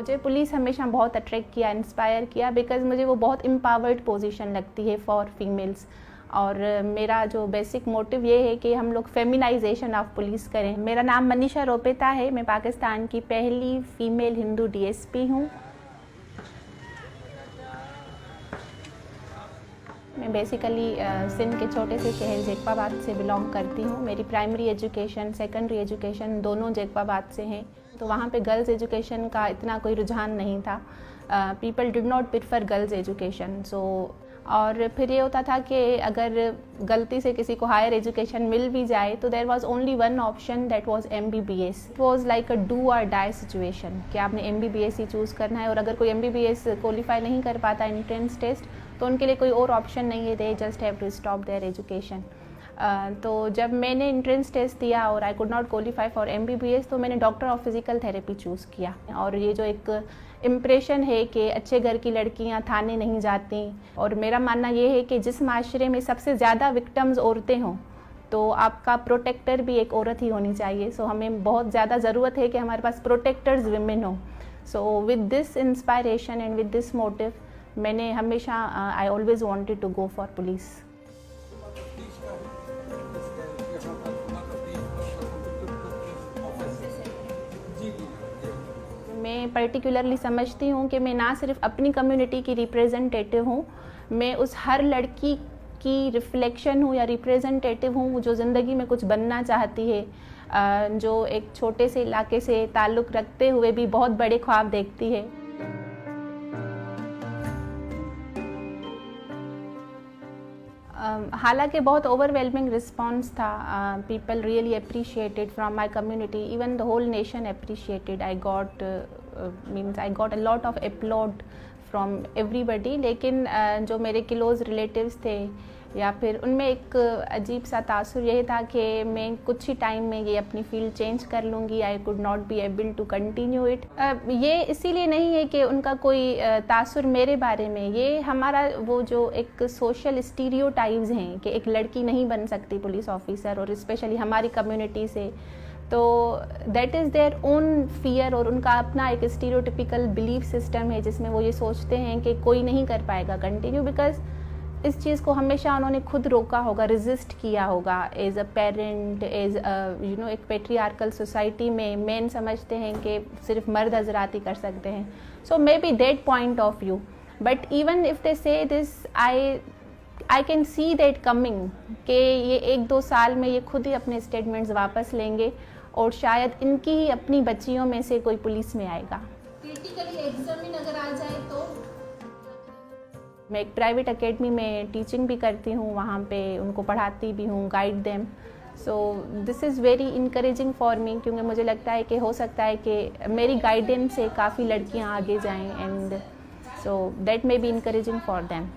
मुझे पुलिस हमेशा बहुत अट्रैक्ट किया, इंस्पायर किया, बिकॉज़ मुझे वो बहुत एम्पावर्ड पोजीशन लगती है फॉर फीमेल्स। और मेरा जो बेसिक मोटिव ये है कि हम लोग फेमिनाइजेशन ऑफ पुलिस करें। मेरा नाम मनीषा रोपेता है, मैं पाकिस्तान की पहली फ़ीमेल हिंदू डीएसपी हूँ। मैं बेसिकली सिंध के छोटे से शहर जैकबाबाद से बिलोंग करती हूँ। मेरी प्राइमरी एजुकेशन, सेकेंडरी एजुकेशन दोनों जैकबाबाद से हैं। तो वहाँ पे गर्ल्स एजुकेशन का इतना कोई रुझान नहीं था। People did not prefer girls education. और फिर ये होता था कि अगर गलती से किसी को हायर एजुकेशन मिल भी जाए तो there was only one option, that was MBBS. It was like a do or die situation कि आपने एमबीबीएस ही चूज़ करना है, और अगर कोई एमबीबीएस क्वालिफाई नहीं कर पाता एंट्रेंस टेस्ट तो उनके लिए कोई और ऑप्शन नहीं है, they just have to stop their education. तो जब मैंने एंट्रेंस टेस्ट दिया और I could not qualify for MBBS, तो मैंने doctor of physical therapy choose किया। और ये जो एक इम्प्रेशन है कि अच्छे घर की लड़कियां थाने नहीं जाती, और मेरा मानना ये है कि जिस माशरे में सबसे ज़्यादा विक्टिम्स औरतें हों तो आपका प्रोटेक्टर भी एक औरत ही होनी चाहिए। सो हमें बहुत ज़्यादा ज़रूरत है कि हमारे पास प्रोटेक्टर्स विमेन हो। So with this inspiration and with this motive मैंने हमेशा I always wanted to go for police. मैं पर्टिकुलरली समझती हूँ कि मैं ना सिर्फ अपनी कम्युनिटी की रिप्रेजेंटेटिव हूँ, मैं उस हर लड़की की रिफ्लेक्शन हूँ या रिप्रेजेंटेटिव हूँ जो ज़िंदगी में कुछ बनना चाहती है, जो एक छोटे से इलाके से ताल्लुक़ रखते हुए भी बहुत बड़े ख्वाब देखती है। हालांकि बहुत ओवरवेलमिंग रिस्पॉन्स था। People really appreciated from my community, even the whole nation appreciated. I got a lot of applaud from everybody. लेकिन जो मेरे क्लोज रिलेटिव्स थे या फिर उनमें एक अजीब सा तासुर यही था कि मैं कुछ ही टाइम में ये अपनी फील्ड चेंज कर लूँगी, I could not be able to continue it. ये इसीलिए नहीं है कि उनका कोई तासुर मेरे बारे में, ये हमारा वो जो एक सोशल स्टीरियोटाइप्स हैं कि एक लड़की नहीं बन सकती पुलिस ऑफिसर, और स्पेशली हमारी कम्युनिटी से, तो that is their own fear, और उनका अपना एक स्टीरियोटिपिकल बिलीफ सिस्टम है जिसमें वो ये सोचते हैं कि कोई नहीं कर पाएगा कंटिन्यू, बिकॉज इस चीज़ को हमेशा उन्होंने खुद रोका होगा, रेजिस्ट किया होगा। एज अ पेरेंट, एज एक पेट्रियार्कल सोसाइटी में मेन समझते हैं कि सिर्फ मर्द हजरात ही कर सकते हैं। So may be that point of view, but even if they say this, I can see that coming कि ये 1-2 साल में ये खुद ही अपने स्टेटमेंट्स वापस लेंगे और शायद इनकी ही अपनी बच्चियों में से कोई पुलिस में आएगा। क्रिटिकली एग्जामिन अगर आ जाए तो मैं एक प्राइवेट एकेडमी में टीचिंग भी करती हूँ, वहाँ पे उनको पढ़ाती भी हूँ, guide them. So this is very encouraging for me, क्योंकि मुझे लगता है कि हो सकता है कि मेरी गाइडेंस से काफ़ी लड़कियाँ आगे जाएं, and so that may be encouraging for them.